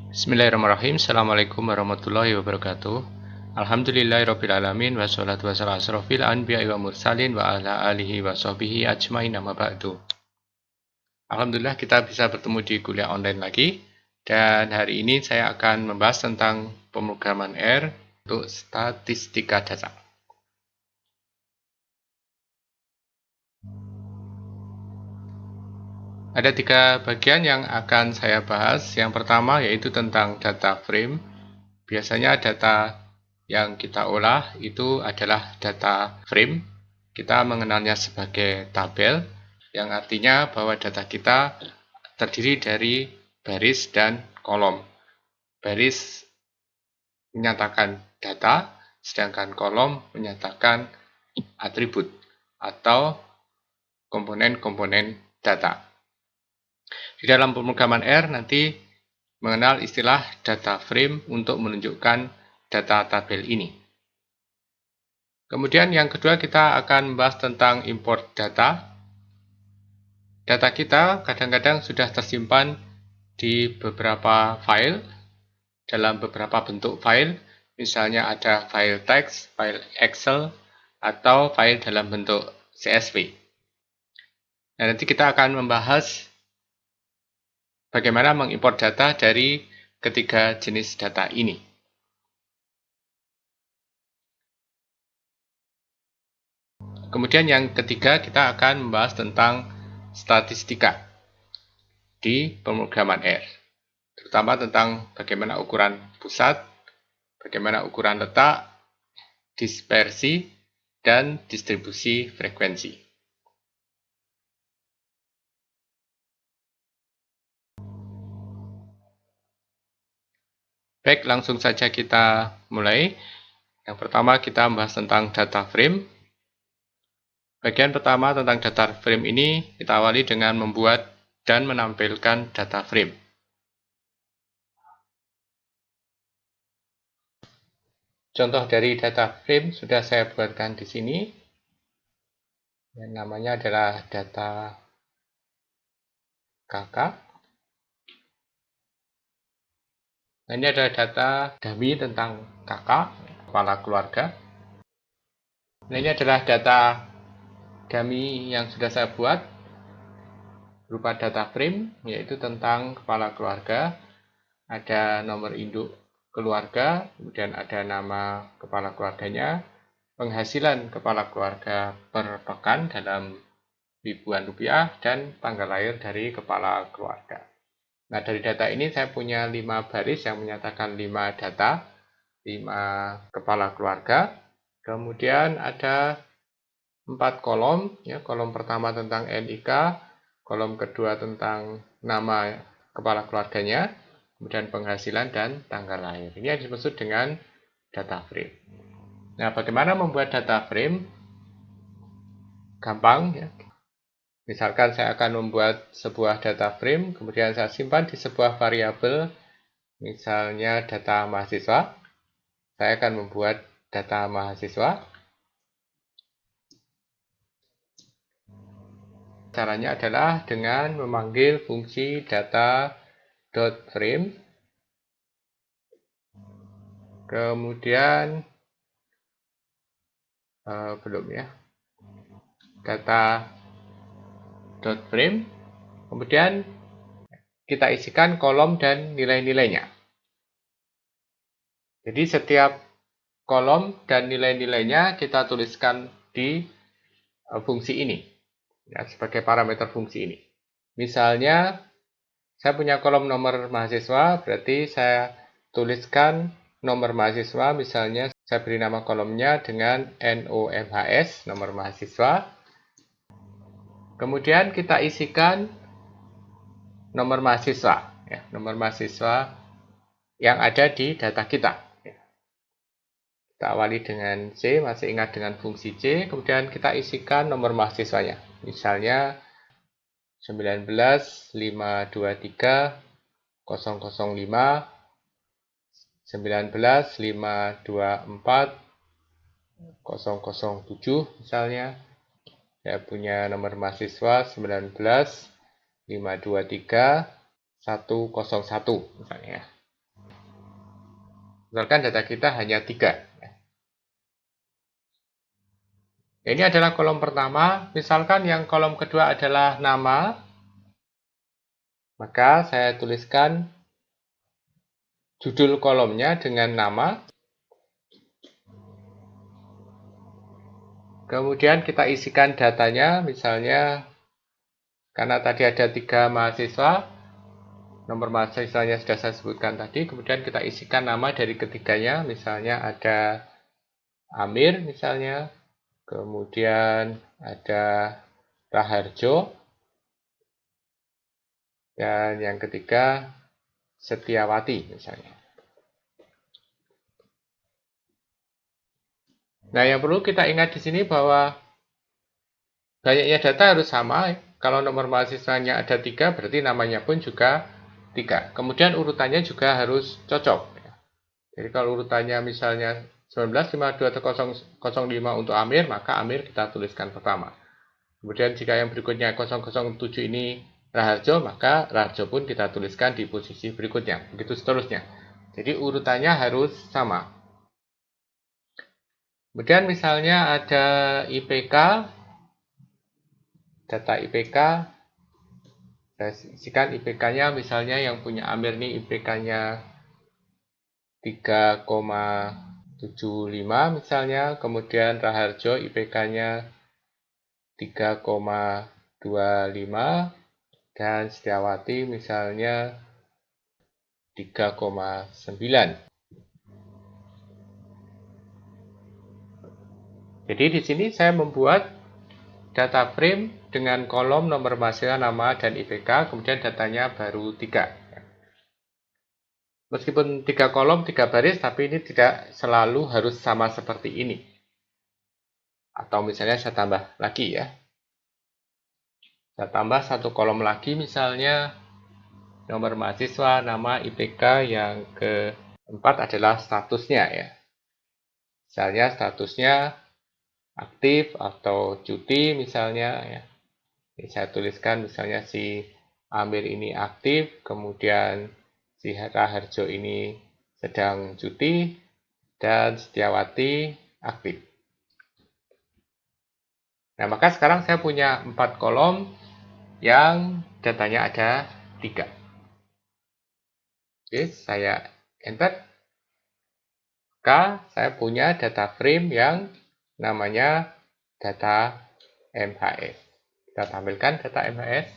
Bismillahirrahmanirrahim. Assalamualaikum warahmatullahi wabarakatuh. Alhamdulillahirrabbilalamin. Wassalatu wassalamu asrofil anbiya'i wa mursalin wa ala alihi wa sahbihi ajmain amma ba'du. Alhamdulillah kita bisa bertemu di kuliah online lagi. Dan hari ini saya akan membahas tentang pemrograman R untuk statistika data. Ada 3 bagian yang akan saya bahas. Yang pertama yaitu tentang data frame. Biasanya data yang kita olah itu adalah data frame. Kita mengenalnya sebagai tabel, yang artinya bahwa data kita terdiri dari baris dan kolom. Baris menyatakan data, sedangkan kolom menyatakan atribut atau komponen-komponen data. Di dalam pemrograman R nanti mengenal istilah data frame untuk menunjukkan data tabel ini. Kemudian yang kedua kita akan membahas tentang import data. Data kita kadang-kadang sudah tersimpan di beberapa file, dalam beberapa bentuk file, misalnya ada file teks, file Excel, atau file dalam bentuk CSV. Nah, nanti kita akan membahas bagaimana mengimport data dari ketiga jenis data ini. Kemudian yang ketiga kita akan membahas tentang statistika di pemrograman R, terutama tentang bagaimana ukuran pusat, bagaimana ukuran letak, dispersi, dan distribusi frekuensi. Baik, langsung saja kita mulai. Yang pertama kita membahas tentang data frame. Bagian pertama tentang data frame ini kita awali dengan membuat dan menampilkan data frame. Contoh dari data frame sudah saya buatkan di sini. Yang namanya adalah data kakak. Nah, ini adalah data dummy tentang kakak, kepala keluarga. Nah, ini adalah data dummy yang sudah saya buat berupa data frame, yaitu tentang kepala keluarga. Ada nomor induk keluarga, kemudian ada nama kepala keluarganya, penghasilan kepala keluarga per pekan dalam ribuan rupiah, dan tanggal lahir dari kepala keluarga. Nah, dari data ini saya punya 5 baris yang menyatakan 5 data, 5 kepala keluarga. Kemudian ada 4 kolom, ya, kolom pertama tentang NIK, kolom kedua tentang nama kepala keluarganya, kemudian penghasilan dan tanggal lahir. Ini yang dimaksud dengan data frame. Nah, bagaimana membuat data frame? Gampang, ya. Misalkan saya akan membuat sebuah data frame, kemudian saya simpan di sebuah variabel, misalnya data mahasiswa. Saya akan membuat data mahasiswa. Caranya adalah dengan memanggil fungsi data.frame. Kemudian data.frame. Kemudian kita isikan kolom dan nilai-nilainya. Jadi setiap kolom dan nilai-nilainya kita tuliskan di fungsi ini, ya, sebagai parameter fungsi ini. Misalnya saya punya kolom nomor mahasiswa, berarti saya tuliskan nomor mahasiswa, misalnya saya beri nama kolomnya dengan NOMHS, nomor mahasiswa. Kemudian kita isikan nomor mahasiswa, ya, nomor mahasiswa yang ada di data kita. Kita awali dengan C, masih ingat dengan fungsi C, kemudian kita isikan nomor mahasiswanya. Misalnya 19.523.005, 19.524.007 misalnya. Saya punya nomor mahasiswa 19.523.101 misalnya. Misalkan data kita hanya 3. Ini adalah kolom pertama. Misalkan yang kolom kedua adalah nama, maka saya tuliskan judul kolomnya dengan nama. Kemudian kita isikan datanya, misalnya karena tadi ada 3 mahasiswa, nomor mahasiswanya sudah saya sebutkan tadi, kemudian kita isikan nama dari ketiganya, misalnya ada Amir misalnya, kemudian ada Raharjo, dan yang ketiga Setiawati misalnya. Nah, yang perlu kita ingat di sini bahwa banyaknya data harus sama. Kalau nomor mahasiswanya ada 3, berarti namanya pun juga 3. Kemudian urutannya juga harus cocok. Jadi kalau urutannya misalnya 19, 52, atau 005 untuk Amir, maka Amir kita tuliskan pertama. Kemudian jika yang berikutnya 007 ini Raharjo, maka Raharjo pun kita tuliskan di posisi berikutnya. Begitu seterusnya. Jadi urutannya harus sama. Kemudian misalnya ada IPK, data IPK, saya isikan IPK-nya, misalnya yang punya Amir ini IPK-nya 3,75 misalnya, kemudian Raharjo IPK-nya 3,25, dan Setiawati misalnya 3,9. Jadi di sini saya membuat data frame dengan kolom nomor mahasiswa, nama, dan IPK, kemudian datanya baru 3. Meskipun 3 kolom, 3 baris, tapi ini tidak selalu harus sama seperti ini. Atau misalnya saya tambah lagi ya. Saya tambah 1 kolom lagi, misalnya nomor mahasiswa, nama, IPK, yang keempat adalah statusnya ya. Misalnya statusnya aktif atau cuti misalnya ya. Ini saya tuliskan misalnya si Amir ini aktif, kemudian si Raharjo ini sedang cuti, dan Setiawati aktif. Nah, maka sekarang saya punya 4 kolom yang datanya ada 3. Oke, saya enter. Maka saya punya data frame yang namanya data MHS. Kita tampilkan data MHS.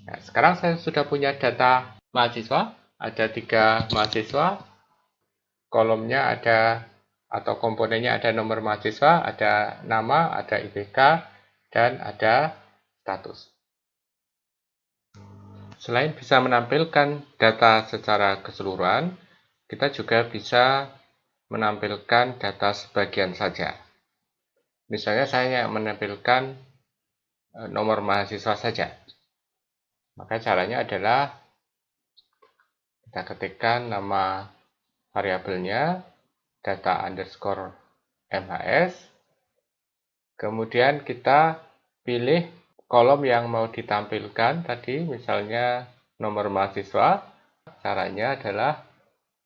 Nah, sekarang saya sudah punya data mahasiswa. Ada 3 mahasiswa. Kolomnya ada, atau komponennya ada nomor mahasiswa, ada nama, ada IPK, dan ada status. Selain bisa menampilkan data secara keseluruhan, kita juga bisa menampilkan data sebagian saja. Misalnya saya menampilkan nomor mahasiswa saja. Maka caranya adalah kita ketikkan nama variabelnya, data underscore MHS, kemudian kita pilih kolom yang mau ditampilkan tadi, misalnya nomor mahasiswa. Caranya adalah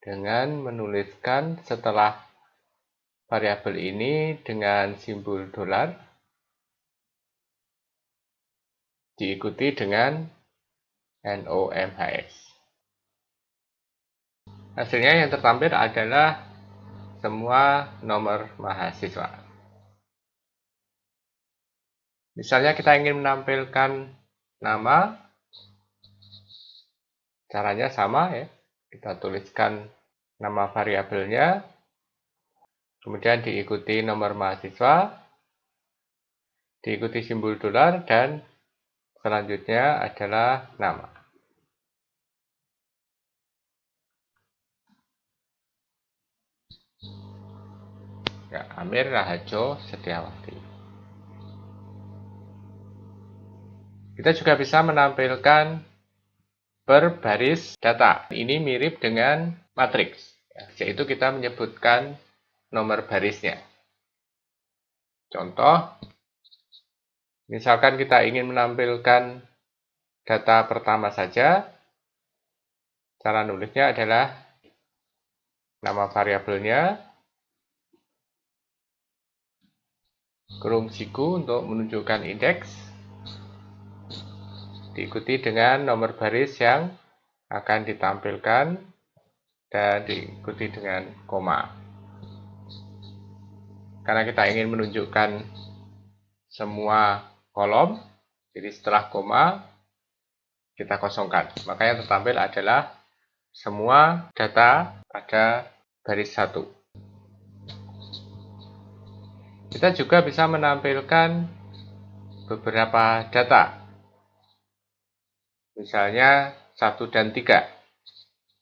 dengan menuliskan setelah variabel ini dengan simbol dolar, diikuti dengan NOMHS. Hasilnya yang tertampil adalah semua nomor mahasiswa. Misalnya kita ingin menampilkan nama, caranya sama ya. Kita tuliskan nama variabelnya, kemudian diikuti nomor mahasiswa, diikuti simbol dolar, dan selanjutnya adalah nama. Ya, Amir, Raharjo, Setiawati. Kita juga bisa menampilkan per baris data. Ini mirip dengan matriks, yaitu kita menyebutkan nomor barisnya. Contoh, misalkan kita ingin menampilkan data pertama saja, Cara nulisnya adalah nama variabelnya, kurung siku untuk menunjukkan indeks, diikuti dengan nomor baris yang akan ditampilkan, dan diikuti dengan koma. Karena kita ingin menunjukkan semua kolom, jadi setelah koma kita kosongkan. Maka yang tertampil adalah semua data pada baris 1. Kita juga bisa menampilkan beberapa data, misalnya 1 dan 3.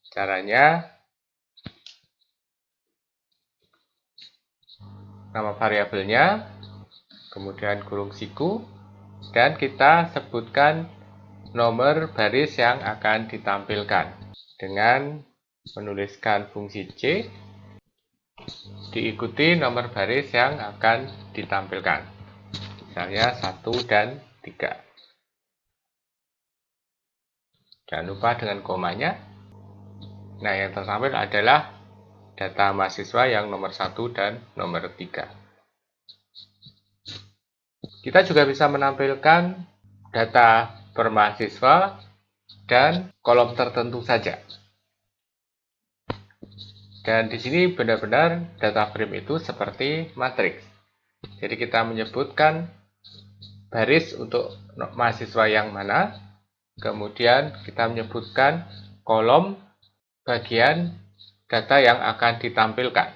Caranya, nama variabelnya, kemudian kurung siku, dan kita sebutkan nomor baris yang akan ditampilkan dengan menuliskan fungsi C, diikuti nomor baris yang akan ditampilkan, misalnya 1 dan 3. Jangan lupa dengan komanya. Nah, yang tertampil adalah data mahasiswa yang nomor 1 dan nomor 3. Kita juga bisa menampilkan data per mahasiswa dan kolom tertentu saja. Dan di sini benar-benar data frame itu seperti matriks. Jadi kita menyebutkan baris untuk mahasiswa yang mana, kemudian kita menyebutkan kolom bagian data yang akan ditampilkan.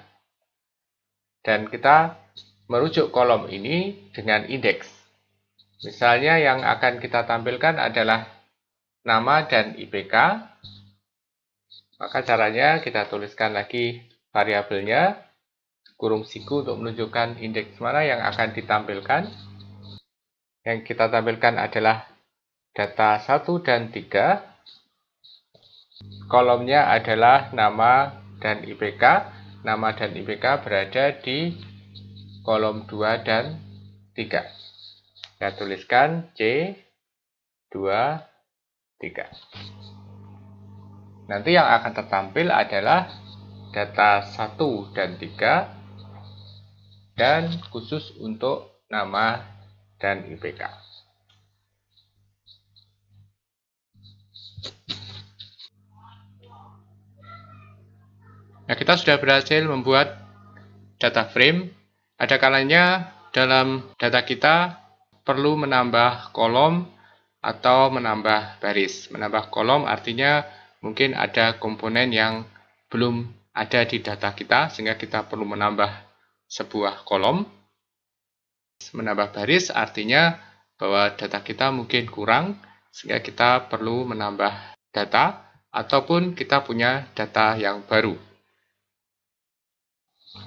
Dan kita merujuk kolom ini dengan indeks. Misalnya yang akan kita tampilkan adalah nama dan IPK. Maka caranya kita tuliskan lagi variabelnya, kurung siku untuk menunjukkan indeks mana yang akan ditampilkan. Yang kita tampilkan adalah data 1 dan 3. Kolomnya adalah nama dan IPK. Nama dan IPK berada di kolom 2 dan 3. Saya tuliskan C, 2, 3. Nanti yang akan tertampil adalah data 1 dan 3, dan khusus untuk nama dan IPK. Nah, kita sudah berhasil membuat data frame. Ada kalanya dalam data kita perlu menambah kolom atau menambah baris. Menambah kolom artinya mungkin ada komponen yang belum ada di data kita, sehingga kita perlu menambah sebuah kolom. Menambah baris artinya bahwa data kita mungkin kurang, sehingga kita perlu menambah data, ataupun kita punya data yang baru.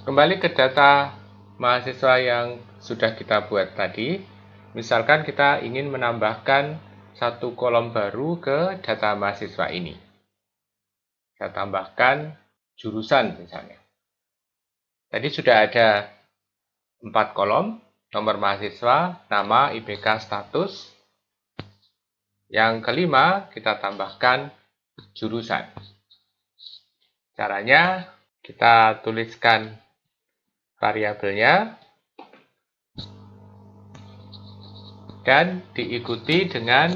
Kembali ke data mahasiswa yang sudah kita buat tadi. Misalkan kita ingin menambahkan satu kolom baru ke data mahasiswa ini. Saya tambahkan jurusan misalnya. Tadi sudah ada 4 kolom, nomor mahasiswa, nama, IPK, status. Yang kelima, kita tambahkan jurusan. Caranya, kita tuliskan variabelnya dan diikuti dengan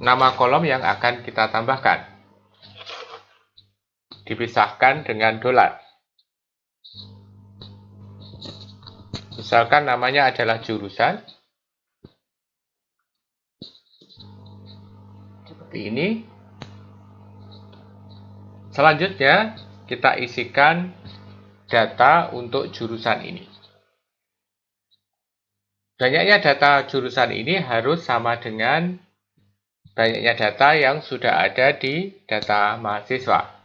nama kolom yang akan kita tambahkan. Dipisahkan dengan dolar. Misalkan namanya adalah jurusan. Seperti ini. Selanjutnya, kita isikan data untuk jurusan ini. Banyaknya data jurusan ini harus sama dengan banyaknya data yang sudah ada di data mahasiswa.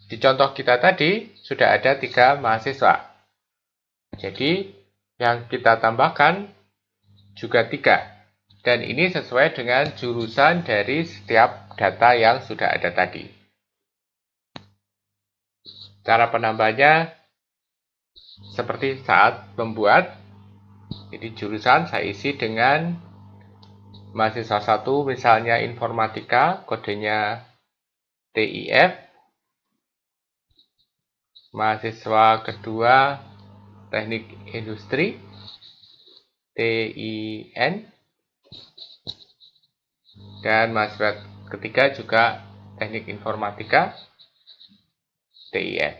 Di contoh kita tadi, sudah ada 3 mahasiswa. Jadi, yang kita tambahkan juga 3. Dan ini sesuai dengan jurusan dari setiap data yang sudah ada tadi. Cara penambahnya seperti saat membuat. Jadi jurusan saya isi dengan mahasiswa 1 misalnya informatika, kodenya TIF. Mahasiswa kedua teknik industri, TIN. Dan mahasiswa ketiga juga teknik informatika, TIN.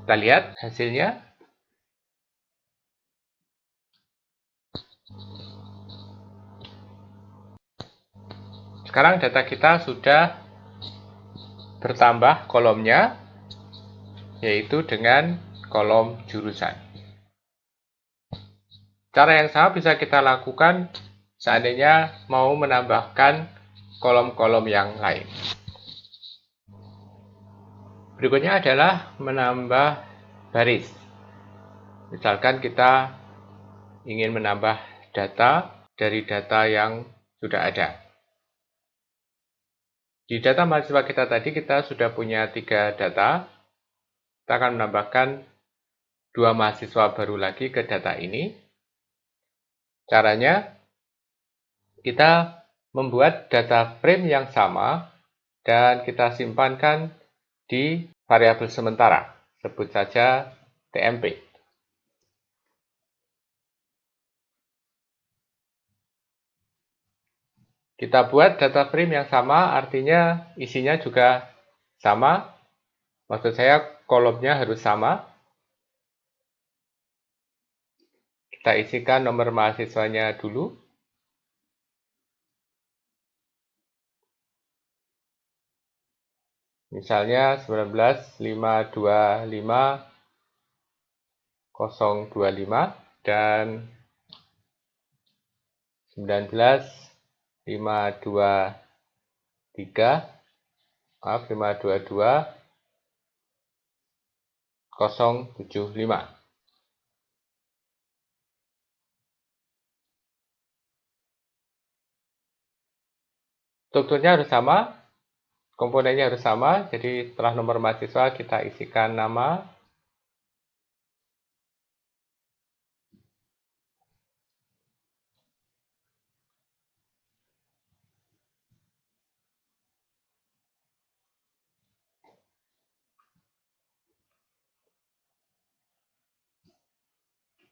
Kita lihat hasilnya. Sekarang data kita sudah bertambah kolomnya, yaitu dengan kolom jurusan. Cara yang sama bisa kita lakukan seandainya mau menambahkan kolom-kolom yang lain. Berikutnya adalah menambah baris. Misalkan kita ingin menambah data dari data yang sudah ada. Di data mahasiswa kita tadi kita sudah punya 3 data. Kita akan menambahkan 2 mahasiswa baru lagi ke data ini. Caranya, kita membuat data frame yang sama dan kita simpankan di variabel sementara. Sebut saja TMP. Kita buat data frame yang sama, artinya isinya juga sama. Maksud saya kolomnya harus sama. Kita isikan nomor mahasiswanya dulu. Misalnya 19.525.025 dan 522.075. Strukturnya harus sama, komponennya harus sama, jadi setelah nomor mahasiswa kita isikan nama,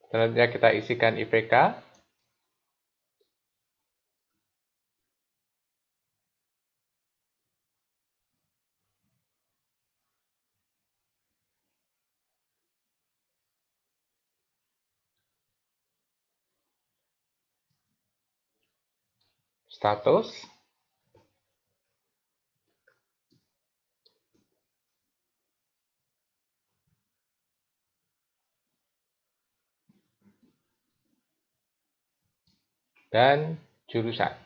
selanjutnya kita isikan IPK, status, dan jurusan.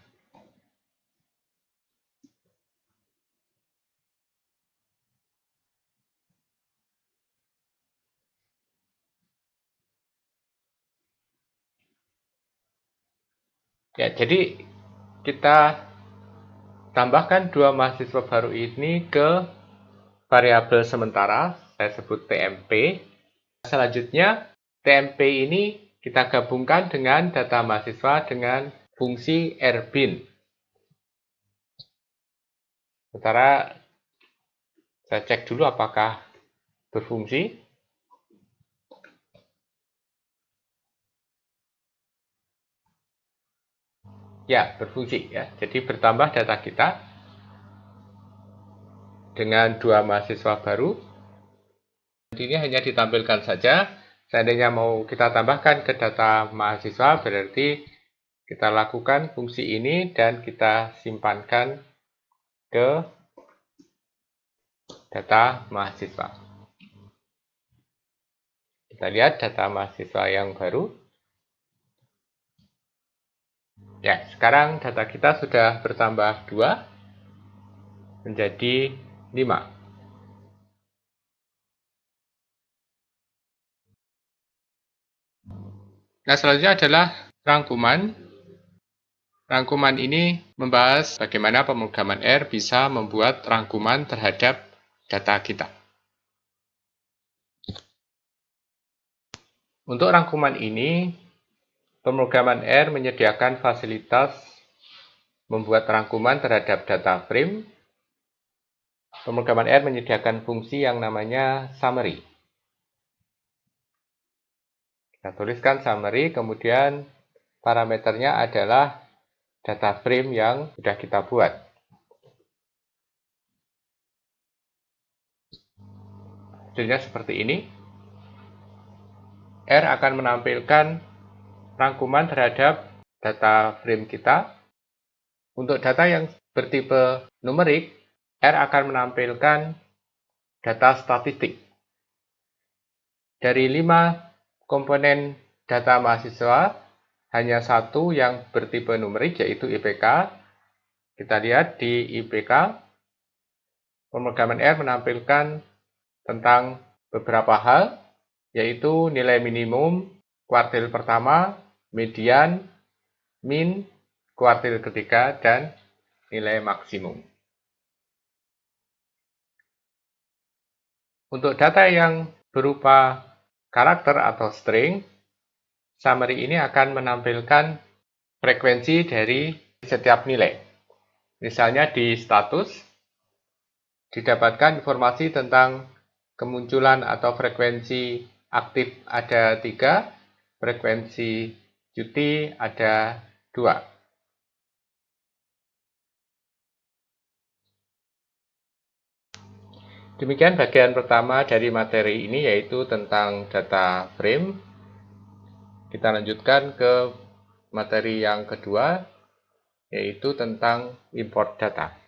Ya, jadi kita tambahkan 2 mahasiswa baru ini ke variabel sementara, saya sebut TMP. Selanjutnya, TMP ini kita gabungkan dengan data mahasiswa dengan fungsi rbin. Sementara saya cek dulu apakah berfungsi. Ya, berfungsi ya. Jadi bertambah data kita dengan 2 mahasiswa baru. Ini hanya ditampilkan saja. Seandainya mau kita tambahkan ke data mahasiswa, berarti kita lakukan fungsi ini dan kita simpankan ke data mahasiswa. Kita lihat data mahasiswa yang baru. Ya, sekarang data kita sudah bertambah 2 menjadi 5. Nah, selanjutnya adalah rangkuman. Rangkuman ini membahas bagaimana pemrograman R bisa membuat rangkuman terhadap data kita. Untuk rangkuman ini, Pemrograman R menyediakan fasilitas membuat rangkuman terhadap data frame. Pemrograman R menyediakan fungsi yang namanya summary. Kita tuliskan summary, kemudian parameternya adalah data frame yang sudah kita buat. Hasilnya seperti ini. R akan menampilkan rangkuman terhadap data frame kita. Untuk data yang bertipe numerik, R akan menampilkan data statistik. Dari 5 komponen data mahasiswa, hanya satu yang bertipe numerik, yaitu IPK. Kita lihat di IPK, pemrograman R menampilkan tentang beberapa hal, yaitu nilai minimum, kuartil pertama, median, min, kuartil ketiga, dan nilai maksimum. Untuk data yang berupa karakter atau string, summary ini akan menampilkan frekuensi dari setiap nilai. Misalnya di status, didapatkan informasi tentang kemunculan atau frekuensi aktif ada 3, frekuensi cuti ada 2. Demikian bagian pertama dari materi ini, yaitu tentang data frame. Kita lanjutkan ke materi yang kedua, yaitu tentang import data.